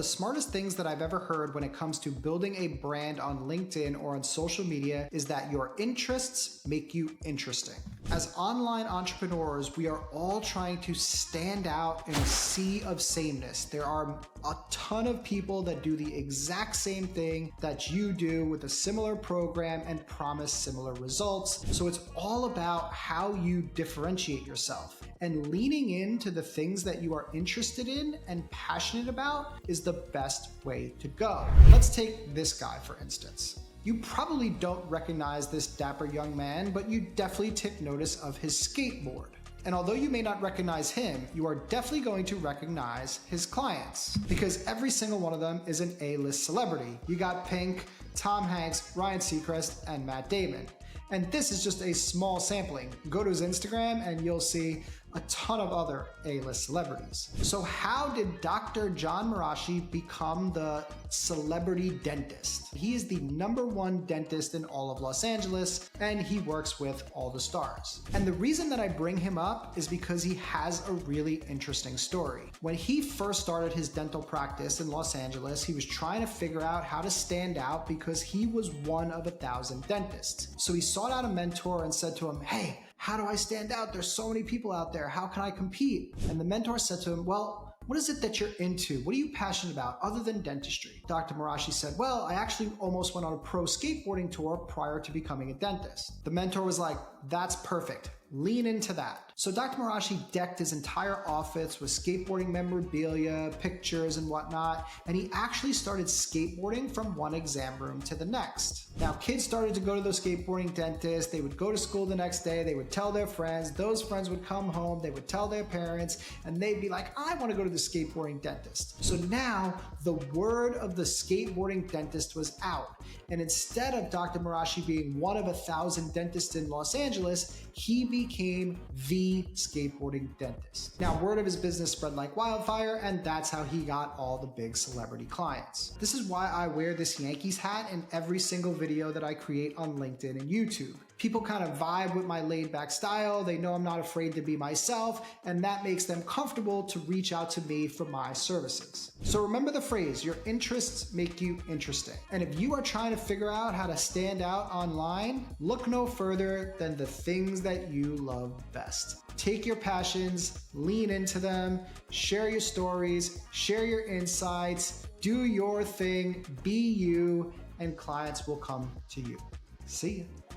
smartest things that I've ever heard when it comes to building a brand on LinkedIn or on social media is that your interests make you interesting. As online entrepreneurs, we are all trying to stand out in a sea of sameness. There are a ton of people that do the exact same thing that you do with a similar program and promise similar results. So it's all about how you differentiate yourself. And leaning into the things that you are interested in and passionate about is the best way to go. Let's take this guy, for instance. You probably don't recognize this dapper young man, but you definitely take notice of his skateboard. And although you may not recognize him, you are definitely going to recognize his clients because every single one of them is an A-list celebrity. You got Pink, Tom Hanks, Ryan Seacrest, and Matt Damon. And this is just a small sampling. Go to his Instagram and you'll see a ton of other A-list celebrities. So how did Dr. John Marashi become the celebrity dentist? He is the #1 dentist in all of Los Angeles, and he works with all the stars. And the reason that I bring him up is because he has a really interesting story. When he first started his dental practice in Los Angeles, he was trying to figure out how to stand out because he was one of 1,000 dentists. So he sought out a mentor and said to him, "Hey, how do I stand out? There's so many people out there. How can I compete?" And the mentor said to him, "Well, what is it that you're into? What are you passionate about other than dentistry?" Dr. Marashi said, "Well, I actually almost went on a pro skateboarding tour prior to becoming a dentist." The mentor was like, "That's perfect. Lean into that." So Dr. Marashi decked his entire office with skateboarding memorabilia, pictures, and whatnot, and he actually started skateboarding from one exam room to the next. Now, kids started to go to the skateboarding dentist. They would go to school the next day. They would tell their friends. Those friends would come home. They would tell their parents, and they'd be like, "I want to go to the skateboarding dentist." So now the word of the skateboarding dentist was out. And instead of Dr. Marashi being one of 1,000 dentists in Los Angeles, he became the skateboarding dentist. Now, word of his business spread like wildfire, and that's how he got all the big celebrity clients. This is why I wear this Yankees hat in every single video that I create on LinkedIn and YouTube. People kind of vibe with my laid back style. They know I'm not afraid to be myself, and that makes them comfortable to reach out to me for my services. So remember the phrase, your interests make you interesting. And if you are trying to figure out how to stand out online, look no further than the things that you love best. Take your passions, lean into them, share your stories, share your insights, do your thing, be you, and clients will come to you. See ya.